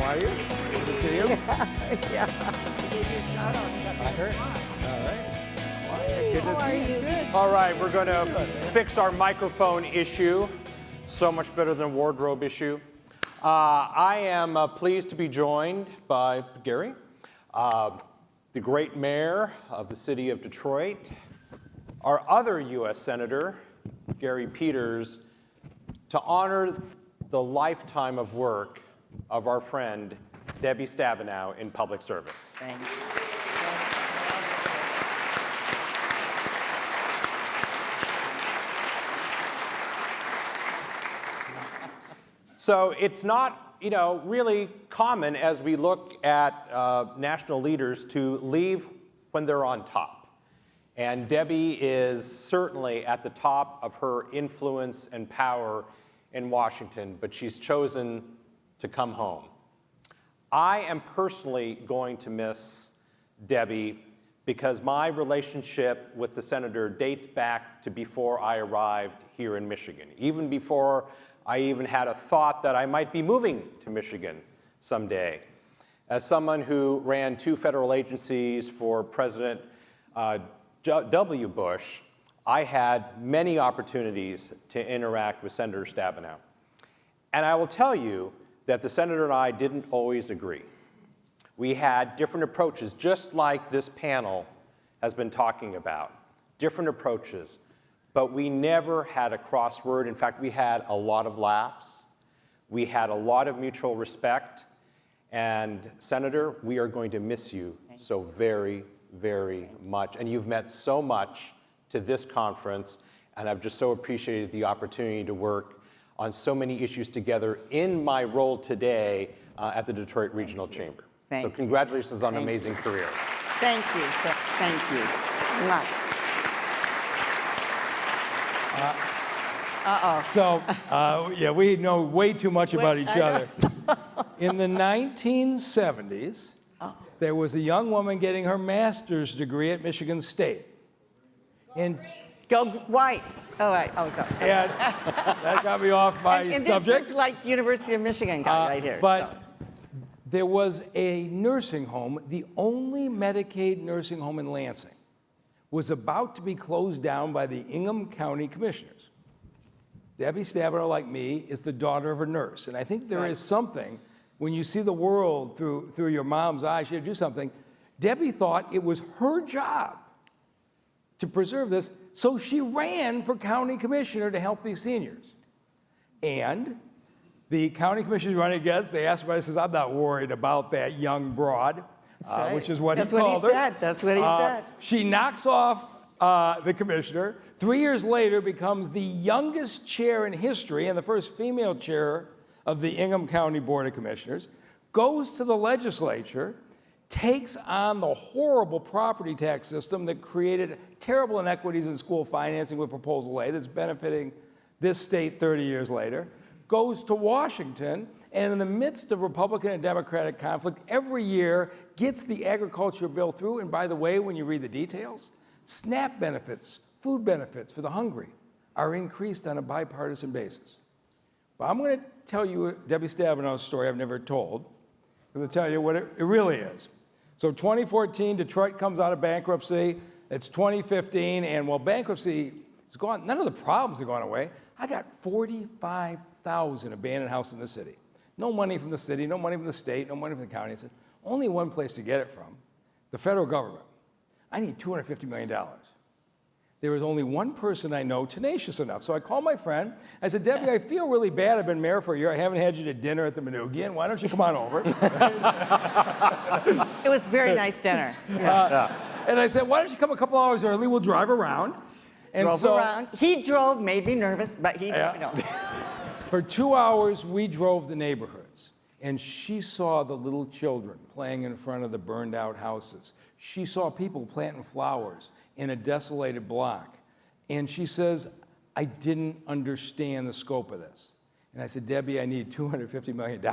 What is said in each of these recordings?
are you? Good to see you. Yeah. I heard. All right. Good to see you. Good. All right, we're going to fix our microphone issue. So much better than wardrobe issue. I am pleased to be joined by Gary, the great mayor of the city of Detroit, our other U.S. Senator, Gary Peters, to honor the lifetime of work of our friend, Debbie Stabenow, in public service. Thanks. So it's not, really common as we look at national leaders to leave when they're on top. And Debbie is certainly at the top of her influence and power in Washington, but she's chosen to come home. I am personally going to miss Debbie because my relationship with the senator dates back to before I arrived here in Michigan, even before I even had a thought that I might be moving to Michigan someday. As someone who ran 2 federal agencies for President W. Bush, I had many opportunities to interact with Senator Stabenow. And I will tell you that the senator and I didn't always agree. We had different approaches, just like this panel has been talking about, different approaches, but we never had a crossword. In fact, we had a lot of laughs. We had a lot of mutual respect. And Senator, we are going to miss you so very, very much. And you've meant so much to this conference, and I've just so appreciated the opportunity to work on so many issues together in my role today at the Detroit Regional Chamber. So congratulations on an amazing career. Thank you. Thank you. So, we know way too much about each other. In the 1970s, there was a young woman getting her master's degree at Michigan State. And Go white. Oh, right. Oh, sorry. and that got me off my and subject. This is like University of Michigan guy right here. But there was a nursing home, the only Medicaid nursing home in Lansing, was about to be closed down by the Ingham County Commissioners. Debbie Stabenow, like me, is the daughter of a nurse. And I think there is something, when you see the world through your mom's eyes, you have to do something. Debbie thought it was her job to preserve this, so she ran for county commissioner to help these seniors. And the county commissioner running against, they asked her, says, I'm not worried about that young broad, right. which is what That's he called her. That's what he said. She knocks off the commissioner. 3 years later, becomes the youngest chair in history and the first female chair of the Ingham County Board of Commissioners, goes to the legislature, takes on the horrible property tax system that created terrible inequities in school financing with Proposal A that's benefiting this state 30 years later, goes to Washington, and in the midst of Republican and Democratic conflict, every year gets the agriculture bill through. And by the way, when you read the details, SNAP benefits, food benefits for the hungry are increased on a bipartisan basis. Well, I'm going to tell you Debbie Stabenow's story I've never told. I'm going to tell you what it really is. So 2014, Detroit comes out of bankruptcy. It's 2015, and while bankruptcy is gone, none of the problems have gone away. I got 45,000 abandoned houses in the city. No money from the city, no money from the state, no money from the county. I said, only one place to get it from, the federal government. I need $250 million. There was only one person I know tenacious enough. So I called my friend. I said, Debbie, I feel really bad. I've been mayor for a year. I haven't had you to dinner at the Manugian. Why don't you come on over? It was a very nice dinner. And I said, why don't you come a couple hours early? We'll drive around. And drove around. He drove, made me nervous, but he, For 2 hours, we drove the neighborhoods. And she saw the little children playing in front of the burned out houses. She saw people planting flowers in a desolated block. And she says, I didn't understand the scope of this. And I said, Debbie, I need $250 million.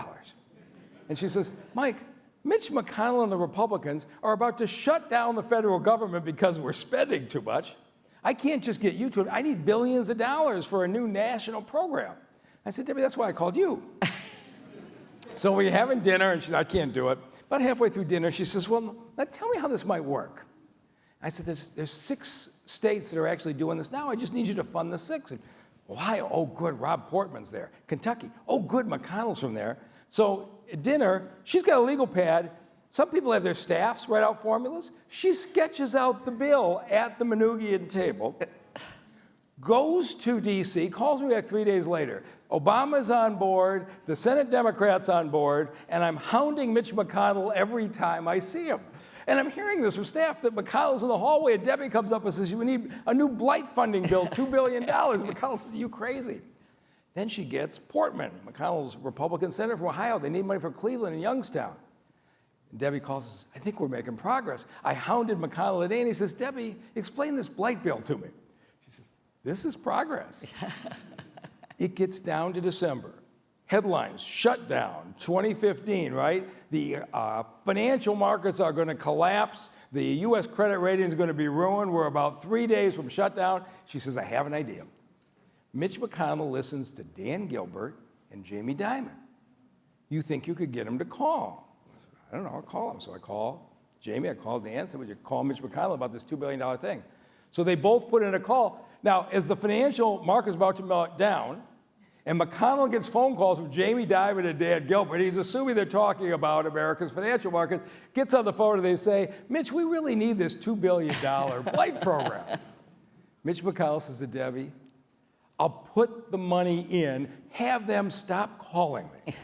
And she says, Mike, Mitch McConnell and the Republicans are about to shut down the federal government because we're spending too much. I can't just get you to it. I need billions of dollars for a new national program. I said, Debbie, that's why I called you. So we're having dinner, and she said, I can't do it. About halfway through dinner, she says, well, now tell me how this might work. I said, there's 6 states that are actually doing this now. I just need you to fund the 6. And Ohio, oh, good, Rob Portman's there. Kentucky, oh, good, McConnell's from there. So at dinner, she's got a legal pad. Some people have their staffs write out formulas. She sketches out the bill at the Manugian table, goes to D.C., calls me back 3 days later. Obama's on board, the Senate Democrats on board, and I'm hounding Mitch McConnell every time I see him. And I'm hearing this from staff that McConnell's in the hallway, and Debbie comes up and says, we need a new blight funding bill, $2 billion. McConnell says, you crazy. Then she gets Portman, McConnell's Republican senator from Ohio. They need money for Cleveland and Youngstown. And Debbie calls and says, I think we're making progress. I hounded McConnell today, and he says, Debbie, explain this blight bill to me. She says, this is progress. It gets down to December. Headlines, shutdown, 2015, right? The financial markets are going to collapse. The U.S. credit rating is going to be ruined. We're about 3 days from shutdown. She says, I have an idea. Mitch McConnell listens to Dan Gilbert and Jamie Dimon. You think you could get him to call? I said, I don't know, I'll call him. So I call Jamie, I call Dan, said, would you call Mitch McConnell about this $2 billion thing? So they both put in a call. Now, as the financial market's about to melt down, and McConnell gets phone calls from Jamie Dimon and Dan Gilbert, he's assuming they're talking about America's financial markets, gets on the phone and they say, Mitch, we really need this $2 billion blight program. Mitch McConnell says to Debbie, I'll put the money in, have them stop calling me.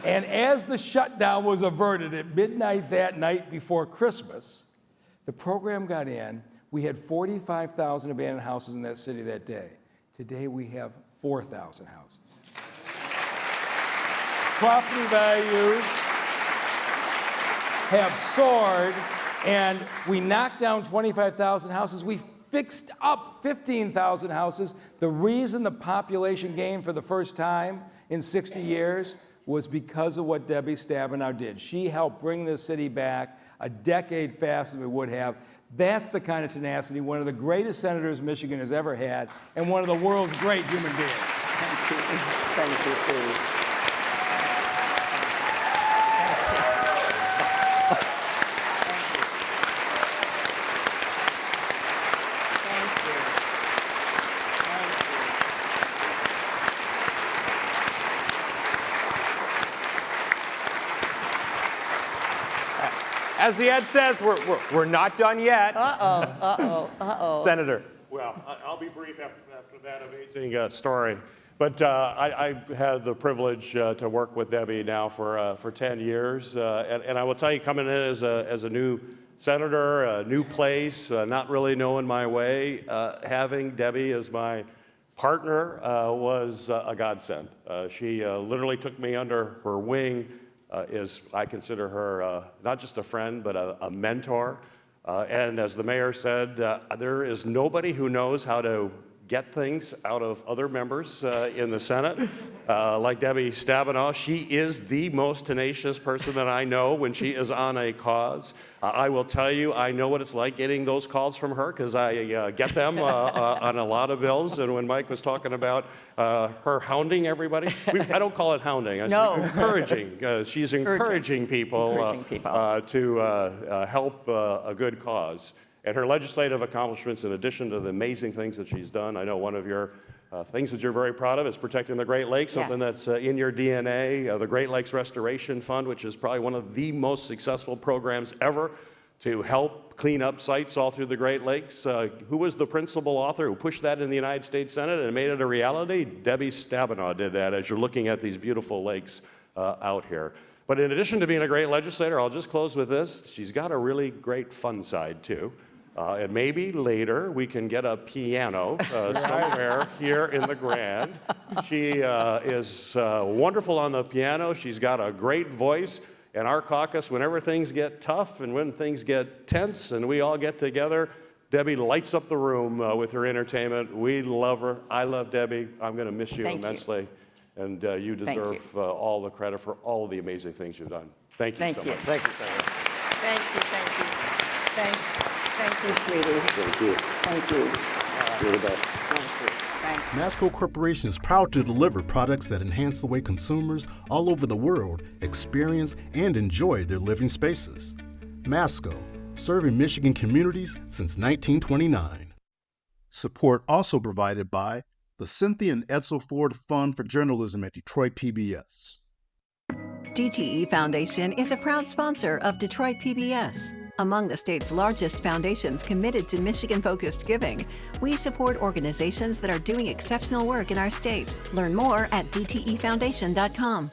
And as the shutdown was averted at midnight that night before Christmas, the program got in. We had 45,000 abandoned houses in that city that day. Today we have 4,000 houses. Property values have soared, and we knocked down 25,000 houses. We fixed up 15,000 houses. The reason the population gained for the first time in 60 years was because of what Debbie Stabenow did. She helped bring this city back a decade faster than we would have. That's the kind of tenacity one of the greatest senators Michigan has ever had, and one of the world's great human beings. Thank you. Thank you, Steve. As the Ed says, we're not done yet. Senator. Well, I'll be brief after that amazing story. But I've had the privilege to work with Debbie now for 10 years. And I will tell you, coming in as a new senator, a new place, not really knowing my way, having Debbie as my partner was a godsend. She literally took me under her wing. I consider her not just a friend, but a mentor. And as the mayor said, there is nobody who knows how to get things out of other members in the Senate like Debbie Stabenow. She is the most tenacious person that I know when she is on a cause. I will tell you, I know what it's like getting those calls from her because I get them on a lot of bills. And when Mike was talking about her hounding everybody, I don't call it hounding. I say encouraging. She's encouraging people, to help a good cause. And her legislative accomplishments, in addition to the amazing things that she's done, I know one of your things that you're very proud of is protecting the Great Lakes, something that's in your DNA. The Great Lakes Restoration Fund, which is probably one of the most successful programs ever to help clean up sites all through the Great Lakes. Who was the principal author who pushed that in the United States Senate and made it a reality? Debbie Stabenow did that as you're looking at these beautiful lakes out here. But in addition to being a great legislator, I'll just close with this. She's got a really great fun side, too. And maybe later we can get a piano somewhere here in the Grand. She is wonderful on the piano. She's got a great voice. And our caucus, whenever things get tough and when things get tense and we all get together, Debbie lights up the room with her entertainment. We love her. I love Debbie. I'm going to miss you immensely. And you deserve all the credit for all of the amazing things you've done. Thank you so much. Thank you, Senator. Thank you, thank you. Thank you, sweetie. Thank you. Thank you. You're the best. Thank you. Thank you. Masco Corporation is proud to deliver products that enhance the way consumers all over the world experience and enjoy their living spaces. Masco, serving Michigan communities since 1929. Support also provided by the Cynthia and Edsel Ford Fund for Journalism at Detroit PBS. DTE Foundation is a proud sponsor of Detroit PBS. Among the state's largest foundations committed to Michigan-focused giving, we support organizations that are doing exceptional work in our state. Learn more at dtefoundation.com.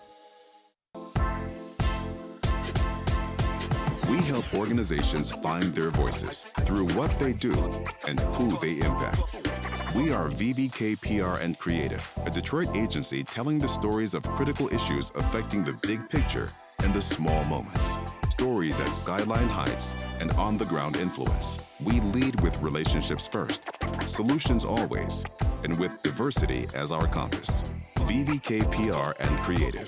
We help organizations find their voices through what they do and who they impact. We are VVK PR and Creative, a Detroit agency telling the stories of critical issues affecting the big picture and the small moments. Stories at Skyline Heights and on-the-ground influence. We lead with relationships first, solutions always, and with diversity as our compass. VVK PR and Creative.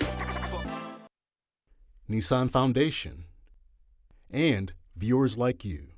Nissan Foundation, and viewers like you.